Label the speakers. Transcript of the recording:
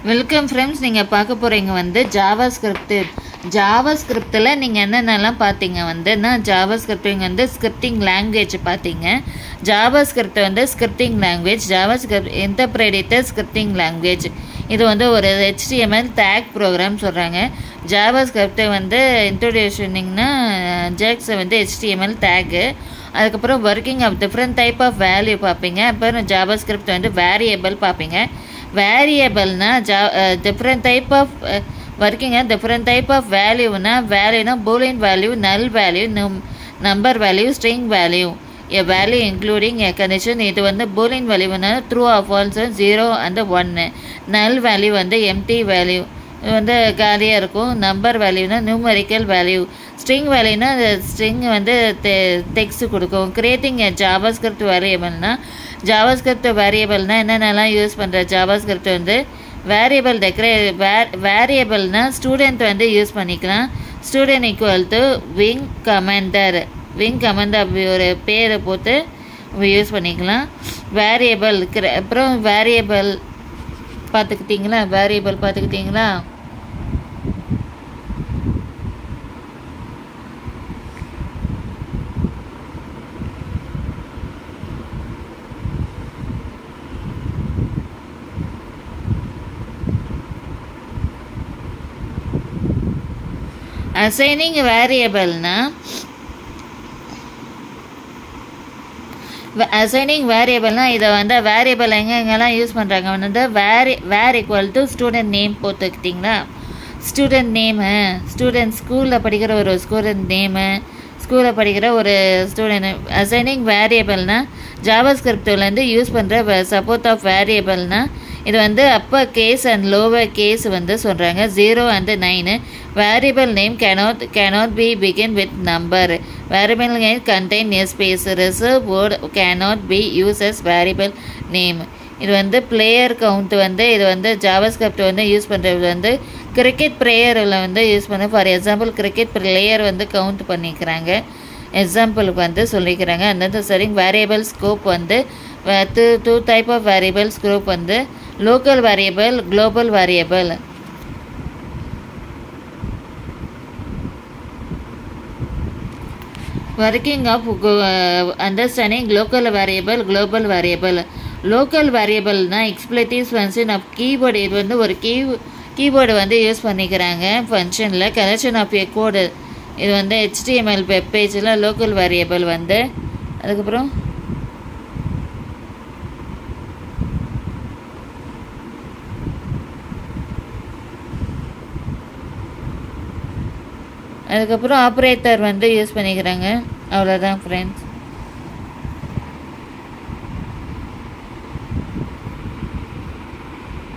Speaker 1: Welcome friends. நீங்கள் பார்க்க போகிறீங்க வந்து ஜாவாஸ்கிரிப்ட். ஜாவாஸ்கிரிப்டில் நீங்கள் என்னென்னலாம் பார்த்தீங்க வந்துன்னா ஜாவாஸ்கிரிப்டிங் வந்து ஸ்கிரிப்டிங் லாங்குவேஜ் பார்த்தீங்க. ஜாவாஸ்கிரிப்ட் வந்து scripting language, JavaScript interpreted scripting language. இது வந்து ஒரு HTML டேக் ப்ரோக்ராம் சொல்கிறாங்க. ஜாவாஸ்கிரிப்ட் வந்து இன்ட்ரோடியூஷனிங்னா ஜெக்ஸ் வந்து HTML டேக்கு. அதுக்கப்புறம் working of different type of value பார்ப்பீங்க. அப்புறம் ஜாவாஸ்கிரிப்ட் வந்து வேரியபிள் பார்ப்பீங்க. வேரியபிள்னா different type of working different type of வேல்யூனா boolean value, null value, number value, string value, a value including a condition. இது வந்து பூலியன் வேல்யூனா ட்ரூ ஆர் ஃபால்ஸ், 0 and 1. நல் வேல்யூ வந்து எம்டி வேல்யூ, இது வந்து காலியாக இருக்கும். நம்பர் வேல்யூனா நியூமரிக்கல் வேல்யூ. ஸ்ட்ரிங் வேல்யூனா ஸ்ட்ரிங் வந்து டெக்ஸ்ட் கொடுக்கும். கிரியேட்டிங் எ ஜாவாஸ்கிரிப்ட் வேரியபிள்னா ஜாவாஸ்கிரிப்ட் வேரியபிள்னா என்னென்னலாம் யூஸ் பண்ணுற ஜாவாஸ்கிரிப்ட் வந்து வேரியபிள் வேரியபிள்னா ஸ்டூடெண்ட் வந்து யூஸ் பண்ணிக்கலாம். Student equal to wing commander அப்படி ஒரு பேரை போட்டு யூஸ் பண்ணிக்கலாம். வேரியபிள் அப்புறம் வேரியபிள் பார்த்துக்கிட்டிங்களா? அசைனிங் வேரியபிள்னா இதை வந்து வேரியபிள் எங்கெங்கெல்லாம் யூஸ் பண்ணுறாங்க வந்து var equal to student name போட்டுக்கிட்டிங்களா? ஸ்டூடெண்ட் நேமு, ஸ்டூடெண்ட் ஸ்கூலில் படிக்கிற ஒரு ஸ்டூடெண்ட் நேமு, ஸ்கூலில் படிக்கிற ஒரு ஸ்டூடெண்ட். அசைனிங் வேரியபிள்னா ஜாவாஸ்கிரிப்ட்லேருந்து யூஸ் பண்ணுற சப்போர்ட் ஆஃப் வேரியபிள்னா இது வந்து upper case and lower case வந்து சொல்கிறாங்க. 0 and 9. Variable name cannot be begin with number. Variable name contain a space. Reserve word cannot be used as variable name. இது வந்து பிளேயர் கவுண்ட் வந்து இது வந்து ஜாவாஸ்கிரிப்ட் வந்து யூஸ் பண்ணுறது வந்து கிரிக்கெட் பிளேயரில் வந்து யூஸ் பண்ண. ஃபார் எக்ஸாம்பிள் கிரிக்கெட் பிளேயர் வந்து கவுண்ட் பண்ணிக்கிறாங்க, எக்ஸாம்பிளுக்கு வந்து சொல்லிக்கிறாங்க. அந்தந்த சரிங் வேரியபிள் ஸ்கோப் வந்து two type of variable scope வந்து local variable, global variable. Working of understanding local variable, global variable. Local வேரியபிள்னா எக்ஸ்பிளேட்டிவ் ஃபங்க்ஷன் ஆஃப் கீபோர்டு. இது வந்து ஒரு கீபோர்டு வந்து யூஸ் பண்ணிக்கிறாங்க ஃபங்க்ஷனில். கலெக்ஷன் ஆஃப் ஏ கோடு, இது வந்து HTML வெப் பேஜில் லோக்கல் வேரியபிள் வந்து. அதுக்கப்புறம் ஆப்ரேட்டர் வந்து யூஸ் பண்ணிக்கிறாங்க. அவ்வளோதான் ஃப்ரெண்ட்ஸ்.